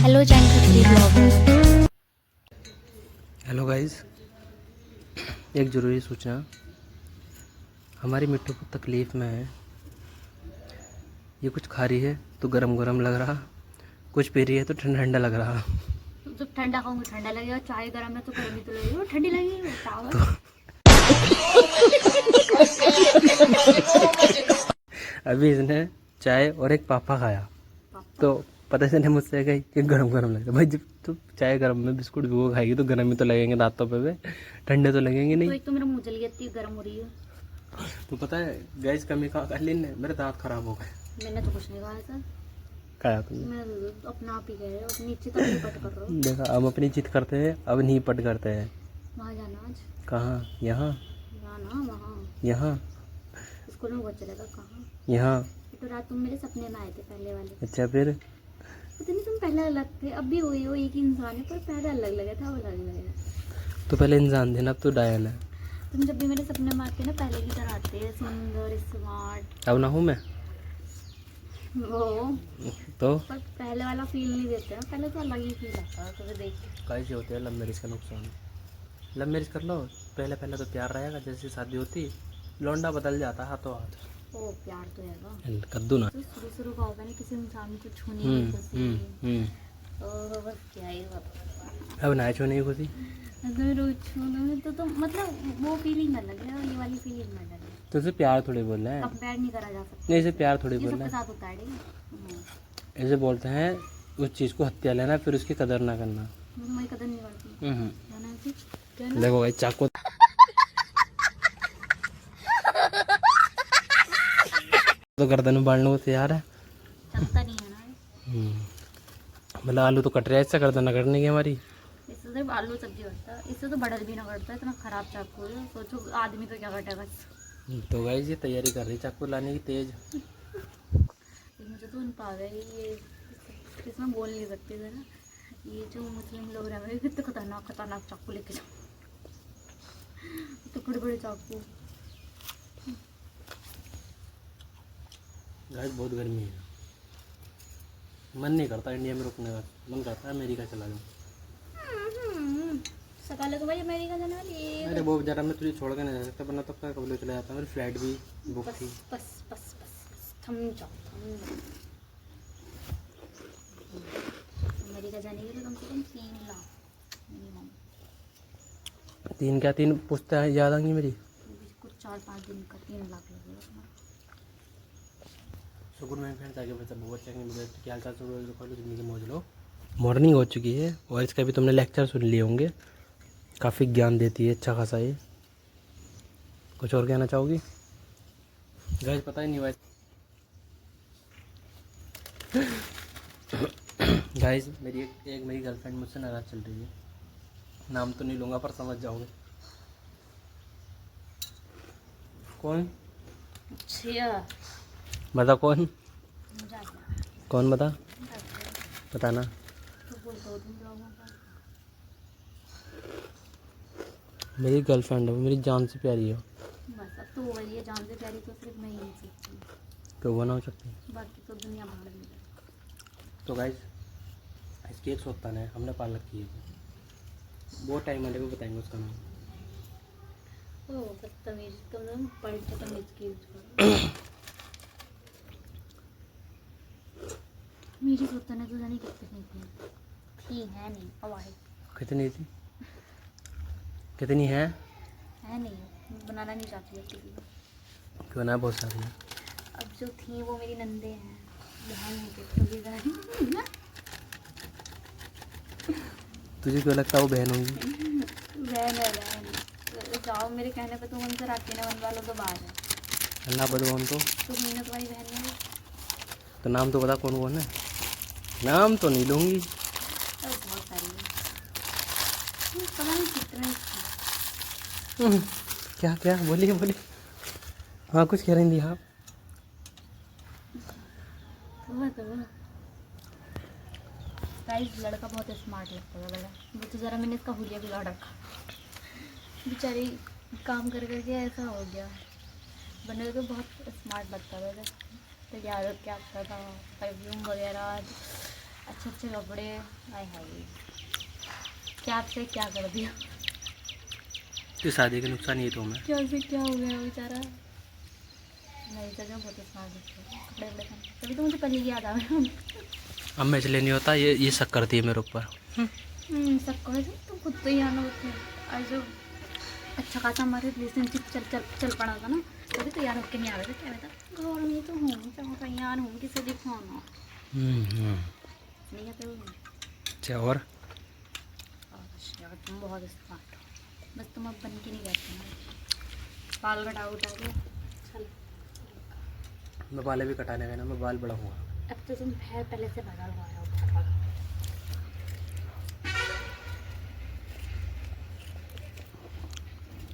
Hello जानकारी blogger. Hello guys, एक ज़रूरी सूचना। हमारी मिट्टू को तकलीफ़ में है। ये कुछ खा रही है तो गरम गरम लग रहा, कुछ पी रही है तो ठंडा ठंडा लग रहा। तो ठंडा खाऊंगी ठंडा लगेगा, चाय गर्म है तो गर्म ही तो लगेगी, ठंडी लगेगी पागल। अभी इसने चाय और एक पापा खाया तो पता चले मुझसे गई कि गरम गरम लगता है। भाई जब तो चाय गरम में बिस्कुट भी वो खाएगी तो गरम ही तो लगेंगे दांतों पे, ठंडे तो लगेंगे तो नहीं। एक तो मेरा मुंह जल गया, इतनी गर्म हो रही है। तो पता है गैस कमी खा कर लेने मेरे दांत खराब हो गए। मैंने तो कुछ नहीं कहा था, खाया तुमने? मैं अपना आप ही कह रहे हो, अपनी इच्छा तक नहीं पट कर रहा हूँ। देखा, अब अपनी जिद करते हैं, अब नहीं पट करते हैं। वहाँ जाना आज? कहाँ? यहाँ? जाना वहाँ यहाँ? स्कूल में बहुत चलेगा। कहाँ? यहाँ? तो रात तुम मेरे सपने में आए थे पहले वाले। अच्छा फिर? पता नहीं, तुम पहले अलग थे, अब भी वही हो, एक ही इंसान है, पर पहले अलग लगा था, अब अलग लगा। तो पहले इंसान थे ना, अब तो डायन है। तुम जब भी मेरे सपने में आते ना पहले की तरह आते हैं, सुंदर स्मार्ट। अब ना हूँ मैं वो तो पर पहले वाला फील नहीं देते हैं, पहले तो अलग ही फील आता है तुझे देख के। कैसे होते हैं लव मैरिज का नुकसान। लव मैरिज कर लो, पहले पहले तो प्यार रहेगा, जैसे शादी होती लौंडा बदल जाता हाथों हाथ। ओ प्यार तो है कद्दू ना। तो शुरू शुरू का होगा ना, किसी इंसान को छूने की खुशी। और बस क्या ही बात। अब ना छो नहीं खुशी। अगर रोज छूना तो मतलब वो फीलिंग अलग है और ये वाली फीलिंग अलग है। तो इसे प्यार थोड़ी बोल रहे हैं, कंपेयर नहीं करा जा सकता। नहीं इसे प्यार थोड़ी ये बोल सबके रहे हैं। साथ होता है ठीक। ऐसे बोलते हैं उस चीज़ को हत्या लेना फिर उसकी कदर ना करना। मैं तुम्हारी कदर नहीं करती। है ना ऐसे? कहना। देखो भाई चाकू तो गर्दन में बांधने को तैयार है। चलता नहीं है ना। मतलब आलू तो कट रहा है, इससे गर्दन न कटने की हमारी। इससे सिर्फ आलू सब्जी बनता है, इससे तो बड़ल भी ना करता है, इतना खराब चाकू है। सोचो आदमी तो क्या कटेगा। तो गाइस ये तैयारी कर रही चाकू लाने की तेज। मुझे तो उन पा गई ये, इसमें बोल नहीं सकती थी ना। ये जो मुस्लिम लोग रहे हैं कितने खतरनाक खतरनाक चाकू लेके जाओ, तो बड़े बड़े चाकू। गाइस बहुत गर्मी है, मन नहीं करता इंडिया में रुकने का, मन करता है अमेरिका चला जाऊँ। सकाल को भाई अमेरिका जाने वाली। अरे वो जरा मैं तुझे छोड़ के नहीं जा सकता, वरना तब तक कब चला जाता। मेरी फ्लाइट भी बुक बस थी। बस बस बस थम जाओ थम जाओ। अमेरिका जाने के लिए कम से कम 3 लाख मिनिमम। 3 क्या 3 पुश्ता याद आएंगी मेरी। कुछ 4-5 दिन का 3 लाख लगेगा तुम्हारा। सुकून में फ्रेंड्स आगे बच्चा बहुत अच्छा है। क्या हाल चाल सब ज़िंदगी मौज लो। मॉर्निंग हो चुकी है और इसका भी तुमने लेक्चर सुन लिए होंगे। काफ़ी ज्ञान देती है अच्छा खासा ये। कुछ और कहना चाहोगी? गाइस पता ही नहीं भाई। गाइस मेरी एक मेरी गर्लफ्रेंड मुझसे नाराज़ चल रही है। नाम तो नहीं लूँगा पर समझ जाओगे कौन। अच्छा बता कौन। मजा कौन बता, बताना। तो बोलते हो तुम लोगों का। मेरी गर्लफ्रेंड है, वो मेरी जान से प्यारी है। बस अब तो वो वाली है, जान से प्यारी तो सिर्फ मैं ही नहीं सकती, तो वो ना हो सकती। बाकी तो दुनिया भाड़ में जाए। तो गाइस इसकी एक सोता है, हमने पाल रखी है। बहुत टाइम आने को बताएंगे उसका नाम। ओ बदतमीज, तुम पलटे तमीज की यूज करो। मेरी सोतन है तो जाने कितनी थी है नहीं अवाइड। कितनी थी? कितनी है नहीं, बनाना नहीं चाहती अब किसी को। क्यों ना, बहुत सारी है। अब जो थी वो मेरी नंदे हैं, बहन है तो भी बहन। तुझे क्यों लगता है वो बहन होंगी? बहन है बहन। जाओ मेरे कहने पे तुम उनसे राखी ना बनवा लो तो बाहर है। अल्लाह बदवान तो मैंने तुम्हारी बहन है तो नाम तो बता कौन कौन है। नाम तो नहीं लूँगी। और बहुत सारी है, पता नहीं कितने। क्या क्या बोलिए बोलिए। हाँ कुछ कह रही थी आप। गाइस लड़का बहुत स्मार्ट लगता है बड़ा, वो तो ज़रा मैंने इसका हुलिया बिगाड़ रखा। बेचारी काम कर करके ऐसा हो गया, बने तो बहुत स्मार्ट लगता था। तैयार हो क्या आता था, परफ्यूम वगैरह अच्छे अच्छे कपड़े, आए हाय क्या से क्या कर दिया, तो शादी का नुकसान ये तो मैं क्या से क्या हो गया बेचारा। नहीं सच में बहुत स्मार्ट दिखते हैं कपड़े वपड़े पहन, तभी तो मुझे पहले याद आ गया। अब मैं इसलिए नहीं होता, ये शक करती है मेरे ऊपर। सब कहे थे तुम खुद तो ही आना होते हैं। और जो अच्छा खासा हमारे रिलेशनशिप चल पड़ा था ना, तभी तो यार होके नहीं आ रहे थे, क्या बता घर में तो हूँ चाहे कहीं यार हूँ किसी दिखाना नहीं कहते हो। अच्छा और यार तुम बहुत स्मार्ट हो, बस तुम अब बन के नहीं रहते ना। बाल कटा उठा के चल, मैं बाल भी कटाने गया ना, मैं बाल बड़ा हुआ। अब तो तुम पहले से बड़ा हुआ है।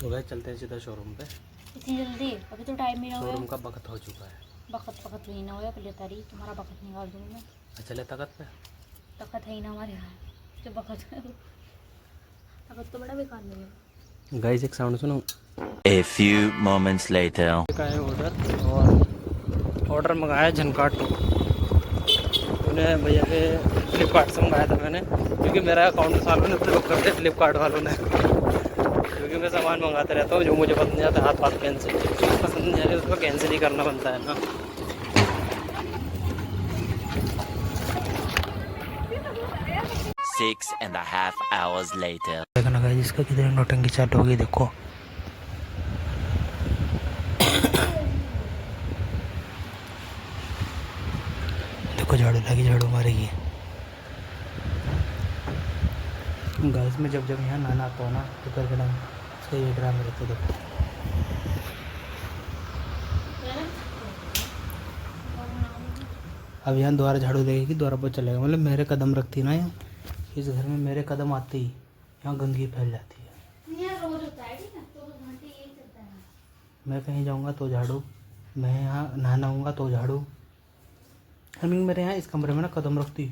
तो गए चलते हैं सीधा शोरूम पे। इतनी जल्दी? अभी तो टाइम नहीं शोरूम हुआ। का वक्त हो चुका है। बखत नहीं ना होया पहले तारी, तुम्हारा बखत निकाल दूँ मैं। चले तकत पे। तखत है ही ना हमारे यहाँ, जो बखत है तखत तो बड़ा बेकार नहीं है। गाइस एक साउंड सुनो। A few moments later. का है ऑर्डर, और ऑर्डर मंगाया झनकाटो। मैंने भैया के फ्लिपकार्ट से मंगाया था मैंने, क्योंकि मेरा अकाउंट सालों ने ब्लॉक कर दिया फ्लिपकार्ट वालों ने। क्योंकि मैं सामान मंगाते रहता हूँ, जो मुझे पसंद नहीं आता हाथ कैंसिल, पसंद नहीं आता उसको कैंसिल ही करना बनता है ना। 6.5 hours later. देखना गाइस इसका कितनी नोटंकी चाट होगी देखो। देखो झाड़ू लगी, झाड़ू मारेगी। गाइस में जब यहाँ नहाना आता हूँ ना तो करके ना इसका ये ड्रामा रहता है देखो। अब यहाँ दोबारा झाड़ू देगी, दोबारा पर चलेगा, मतलब मेरे कदम रखती ना यहाँ, इस घर में मेरे कदम आते ही यहाँ गंदगी फैल जाती है। रोज होता है ठीक है, तो घंटे यही चलता है। मैं कहीं जाऊँगा तो झाड़ू, मैं यहाँ नहाना आऊँगा तो झाड़ू। मेरे यहाँ इस कमरे में ना कदम रखती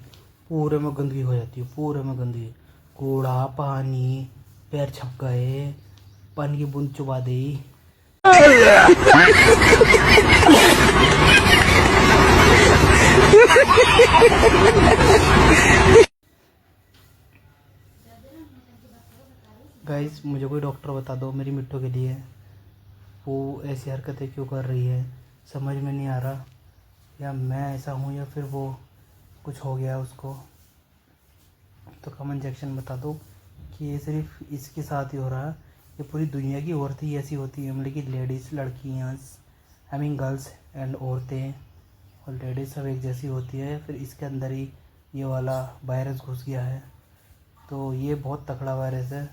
पूरे में गंदगी हो जाती है, पूरे में गंदगी, कूड़ा पानी, पैर छप गए, पानी की बूंद चुबा दी। गाइस मुझे कोई डॉक्टर बता दो मेरी मिट्टू के लिए, वो ऐसी हरकतें क्यों कर रही है, समझ में नहीं आ रहा। या मैं ऐसा हूँ या फिर वो कुछ हो गया उसको। तो कमेंट सेक्शन बता दो कि ये सिर्फ इसके साथ ही हो रहा है, ये पूरी दुनिया की औरतें ही ऐसी होती हैं, मतलब कि लेडीज़, लड़कियाँ, आई मीन गर्ल्स एंड औरतें और लेडीज़ सब एक जैसी होती है, फिर इसके अंदर ही ये वाला वायरस घुस गया है। तो ये बहुत तगड़ा वायरस है,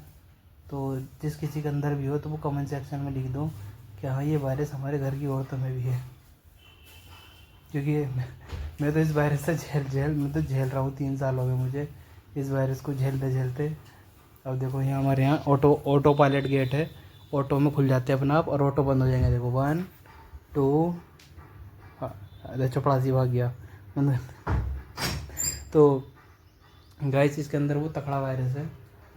तो जिस किसी के अंदर भी हो तो वो कमेंट सेक्शन में लिख दो कि हाँ ये वायरस हमारे घर की औरतों में भी है। क्योंकि मैं तो इस वायरस से मैं तो झेल रहा हूँ, 3 साल हो गए मुझे इस वायरस को झेलते झेलते। अब देखो यहाँ हमारे यहाँ ऑटो पायलट गेट है, ऑटो में खुल जाते हैं अपना आप और ऑटो बंद हो जाएंगे। देखो 1 2 अरे चपड़ासी भाग गया। तो गाइस इसके अंदर वो तकड़ा वायरस है।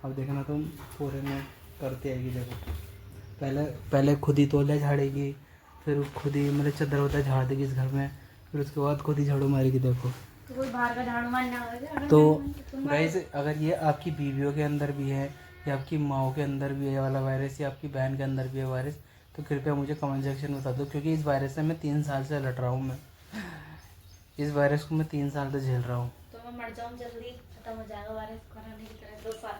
अब देखना तुम पूरे में करते आएगी। देखो पहले खुद ही तौलिया झाड़ेगी, फिर खुद ही मतलब चादर होता झाड़ देगी इस घर में, फिर उसके बाद खुद ही झाड़ू मारेगी। देखो तो कोई बाहर का झाड़ू मारना तो गाइस अगर ये आपकी बीवियों के अंदर भी है या आपकी माओ के अंदर भी है वाला वायरस या आपकी बहन के अंदर भी है वायरस, तो कृपया मुझे कमेंट सेक्शन में बता दो। क्योंकि इस वायरस से मैं 3 साल से लड़ रहा हूँ, मैं इस वायरस को मैं 3 साल से झेल रहा हूँ। तो मैं मर जाऊँ जल्दी, खत्म हो जाएगा वायरस, कोरोना की तरह 2 साल।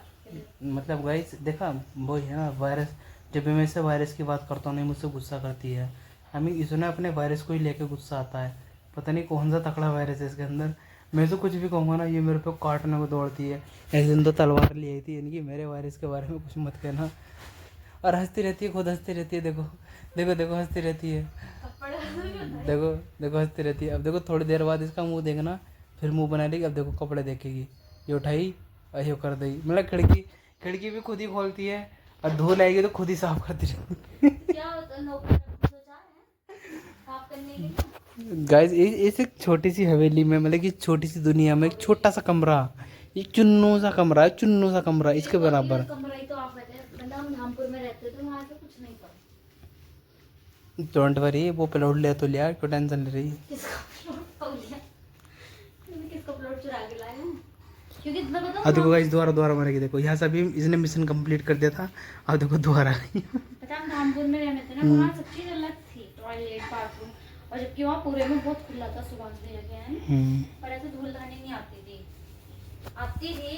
मतलब गाइस देखा वो है ना वायरस, जब भी मैं इससे वायरस की बात करता हूँ नहीं मुझसे गुस्सा करती है। हमें इसने अपने वायरस को ही लेके गुस्सा आता है, पता नहीं कौन सा तकड़ा वायरस है इसके अंदर। मैं तो कुछ भी कहूँगा ना ये मेरे पे काटने को दौड़ती है। एक दिन तो तलवार ले आई थी इनकी, मेरे वायरस के बारे में कुछ मत कहना, और हंसती रहती है, खुद हंसती रहती है। देखो देखो देखो हंसती रहती है, देखो देखो हंसती रहती है। अब देखो थोड़ी देर बाद इसका मुंह देखना, फिर मुंह बना लेगी। अब देखो कपड़े देखेगी, ये उठाई और ये कर देगी, मतलब खिड़की भी खुद ही खोलती है और धो लाएगी तो खुद ही साफ करती रहती क्या नौकर सोचा है साफ करने के लिए? गाइस इस एक छोटी सी हवेली में, मतलब कि छोटी सी दुनिया में एक छोटा सा कमरा, एक चुन्नू सा कमरा है, चुन्नू सा कमरा इसके बराबर। कमरा ही तो आप रहते हैं, मतलब हम धामपुर में रहते थे, वहाँ से कुछ नहीं पड़ा। डोंट वरी, वो प्लॉट लिया, क्यों टेंशन ले रही है। किसका प्लॉट हो गया? किसका प्लॉट चुरा के लाए हैं? क्योंकि मैं बताऊँ अब देखो गाइस दोबारा मारेगी, देखो यहाँ से अभी इसने मिशन कंप्लीट कर दिया था, अब देखो दोबारा पता है, हम धामपुर में रहने थे ना, वहाँ सब चीज अलग थी, टॉयलेट बाथरूम, और जबकि वहाँ पूरे में बहुत खुला था, सुभाष जी जगह है, पर ऐसे धूल धानी नहीं आती थी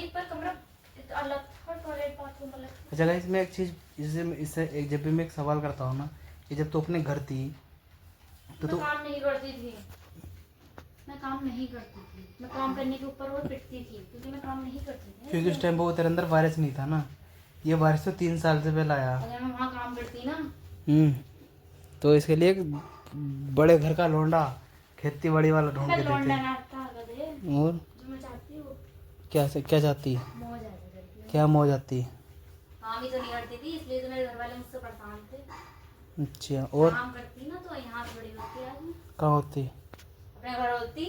पर कमरा अलग था, टॉयलेट बाथरूम अलग था। अच्छा गाइस मैं एक चीज़ इससे एक जब भी मैं एक सवाल करता हूँ ना, कि जब तू अपने घर थी तो मैं काम नहीं करती थी, मैं काम करने के ऊपर वो पिटती थी, क्योंकि मैं काम नहीं करती थी, क्योंकि उस टाइम वो तेरे अंदर वायरस नहीं था ना, ये वायरस तो 3 साल से पहले आया। अगर मैं वहाँ काम करती ना, तो इसके लिए एक बड़े घर का लौंडा खेती बाड़ी वाला ढूंढ के लौंडा देते। ना था गधे, और जो मैं चाहती हूँ क्या चाहती है, मौज आ जाती। क्या मौज आती है? काम ही तो नहीं करती थी, इसलिए तो मेरे घर वाले मुझसे परेशान थे। अच्छा और काम करती ना तो यहाँ पे बड़ी होती आज मैं, कहाँ होती? अपने घर होती,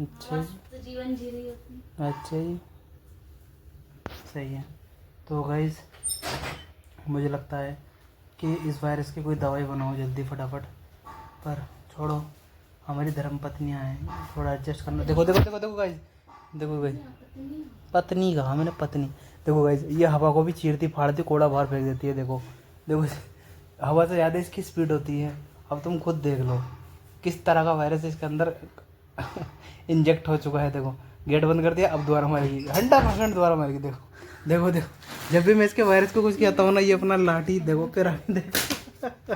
अच्छा मस्त जीवन जी रही होती। अच्छा जी, सही है। तो गाइस मुझे लगता है कि इस वायरस की कोई दवाई बनाओ जल्दी फटाफट, पर छोड़ो, हमारी धर्म पत्नियाँ हैं, थोड़ा एडजस्ट करना। देखो देखो देखो देखो गाइस, देखो गाइस, पत्नी कहा मैंने, पत्नी। देखो गाइस ये हवा को भी चीरती फाड़ती कोड़ा बाहर फेंक देती है, देखो देखो हवा से ज़्यादा इसकी स्पीड होती है। अब तुम खुद देख लो किस तरह का वायरस इसके अंदर इंजेक्ट हो चुका है। देखो गेट बंद कर दिया, अब दोबारा मारेगी, 100% दोबारा मारेगी। देखो देखो देखो जब भी मैं इसके वायरस को कुछ कहता हूँ ना, ये अपना लाठी देखो फिर देखो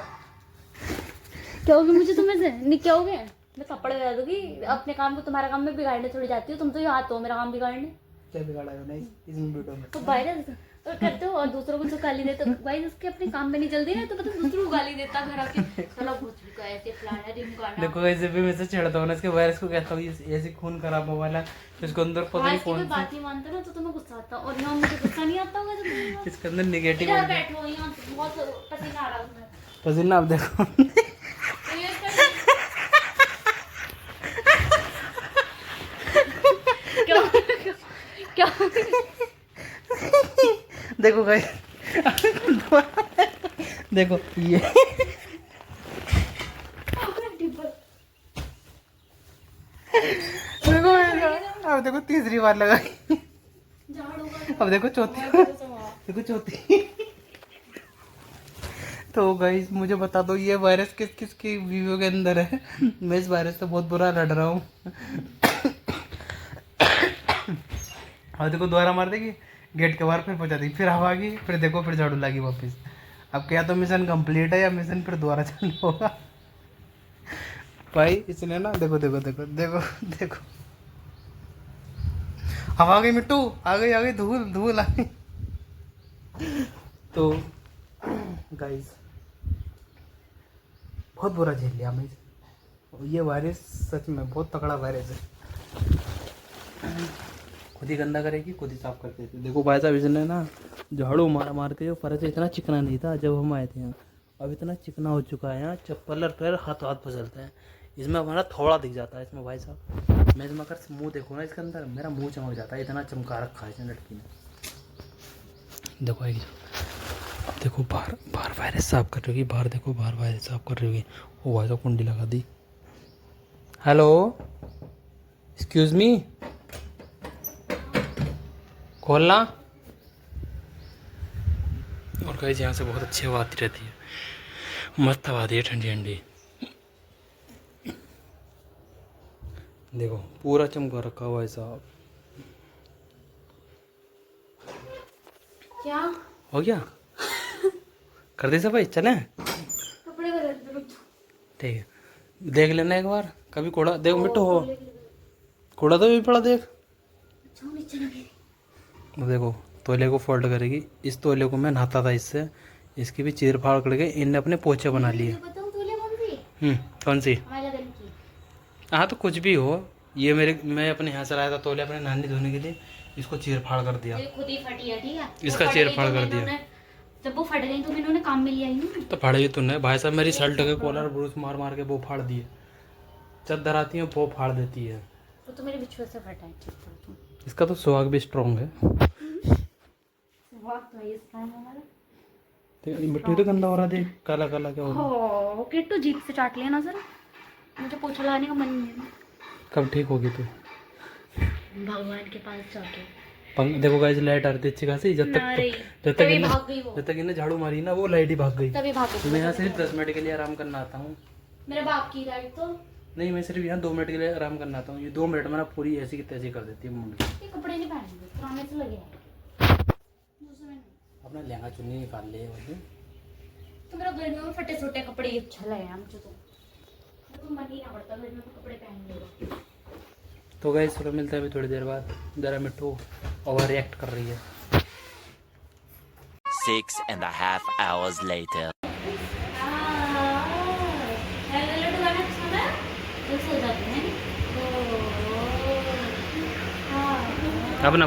क्या होगी मुझे तुम्हें से नहीं, क्या हो गया, मैं थप्पड़ लगा दूंगी। अपने काम को तुम्हारा काम में बिगाड़ने थोड़ी जाती हो, तुम तो यहाँ हो मेरा काम बिगाड़ने। क्या बिगाड़ा है मैंने इस वीडियो में? तो वायरस तो करते हो और दूसरों को जो गाली देते हो, भाई उसके अपने काम में नहीं चलती ना, तो पता दूसरों को गाली देता घर आके, चलो भूत का ऐसे फलाना रिमकाना। देखो ऐसे भी मैं से चिढ़ता हूँ ना, इसके वायरस को कहता हूँ ये ऐसे खून खराब हो वाला, इसके अंदर पता नहीं कोई कौन बात ही मानता ना तो तुम्हें गुस्सा आता, और यहाँ मुझे गुस्सा नहीं आता होगा जब तुम इसके अंदर निगेटिव इधर बैठो, यहाँ बहुत पसीना आ रहा है उसमें। पसीना। अब देखो तो ये क्या देखो गाइस देखो ये देखो अब देखो तीसरी बार लगाई, अब देखो चौथी, देखो चौथी। तो गाइस मुझे बता दो ये वायरस किस किस की वीडियो के अंदर है? मैं इस वायरस से बहुत बुरा लड़ रहा हूँ। और देखो दोबारा मार देगी, गेट के बाहर फिर पहुंचा देगी, फिर हवा की, फिर देखो फिर झाड़ू लगी वापस। अब क्या तो मिशन कंप्लीट है या मिशन फिर दोबारा चालू होगा? भाई इसने ना देखो देखो देखो देखो देखो हवा आ गई, मिट्टू आ गई धूल धूल आ गई। तो गाइस बहुत बुरा झेल लिया मैं, ये वायरस सच में बहुत तगड़ा वायरस है। खुद ही गंदा करेगी, खुद ही साफ करते थे। देखो भाई साहब इसने ना झाड़ू मारते फर्श इतना चिकना नहीं था जब हम आए थे यहाँ, अब इतना चिकना हो चुका है। यहाँ चप्पल पैर हाथ फंसलते हैं, इसमें हमारा थोड़ा दिख जाता है इसमें। भाई साहब मैं इसमें अगर मुँह देखूँ ना इसके अंदर, मेरा मुँह चमक जाता है, इतना चमका रखा है इसने लड़की ने। देखो आएगी, अब देखो बाहर वायरस साफ कर रही होगी, बाहर देखो बाहर वायरस साफ कर रही होगी। वो भाई साहब कुंडी लगा दी। हेलो एक्सक्यूज मी, खोलना। और कहीं यहाँ से बहुत अच्छी हवा आती रहती है, मस्त हवा आती है ठंडी ठंडी। देखो पूरा चमका रखा हुआ है साहब। क्या हो गया? कर दी सफाई, चले? कपड़े को रख दो। ठीक है, देख लेना एक बार कभी कूड़ा देखो मिट्टू हो, कूड़ा तो भी पड़ा देख। अच्छा नीचे लगे। देखो तौले को फोल्ड करेगी, इस तौले को मैं नहाता था इससे, इसकी भी चीर फाड़ करके इनने अपने पोछे बना लिए। बताऊं तौलिया कौन सी? कौन सी? हमारे लगन की। हाँ तो कुछ भी हो, ये मैं अपने यहाँ से लाया था तौले अपने नानी धोने के लिए, इसको चीर फाड़ कर दिया। ये खुद ही फटी है, ठीक है? इसका वो फट चीर गई फाड़ तो कर मैंने दिया। उन्हें- जब वो फट गई तो मैंने उन्हें काम में लिया ही नहीं। तो फाड़ी तूने भाई साहब, मेरी शर्ट के कॉलर ब्रूस मार मार के वो फाड़ दिए। चद्दर आती है वो फाड़ देती है। वो तो मेरे बिछुए से फटा है, ठीक है तो। इसका तो सुहाग भी स्ट्रॉन्ग है। वाह तो ये स्ट्रांग हमारा। मिट्टी तो गंदा हो रहा देख, काला काला क्या हो रहा है। हो किट्टू जीप से चाट लिया ना सर, मुझे पोछा लगाने का मन नहीं है। कब ठीक होगी तू? भगवान के पास जाके देखो गाइस लाइट आ रही थी अच्छी खासी, जब ना रही, तक तभी इन्हें भाग गई वो, जब तक इन्हें झाड़ू मारी ना वो लाइट ही भाग गई। तभी भाग मैं गई। यहाँ सिर्फ 10 मिनट के लिए आराम करना आता हूँ। मेरे बाप की लाइट तो नहीं, मैं सिर्फ यहाँ 2 मिनट के लिए आराम करना आता हूँ। ये 2 मिनट में ना पूरी ऐसी की तैसी कर देती है मुंडी। ये कपड़े नहीं पहनेंगे, पुराने से लगे हैं दूसरे में नहीं। अपना लहंगा चुन्नी निकाल ले वैसे। तो मेरा गर्मियों में फटे छोटे कपड़े ही अच्छा लगे हैं मुझे तो। मेरे को मन ही ना पड़ता गर्मियों में कपड़े पहनने का। तो गाइस थोड़ा मिलता है अभी थोड़ी देर बाद। जरा मिट्टू ओवर रिएक्ट कर रही है। 6.5 hours later. सो जाते हैं। अपना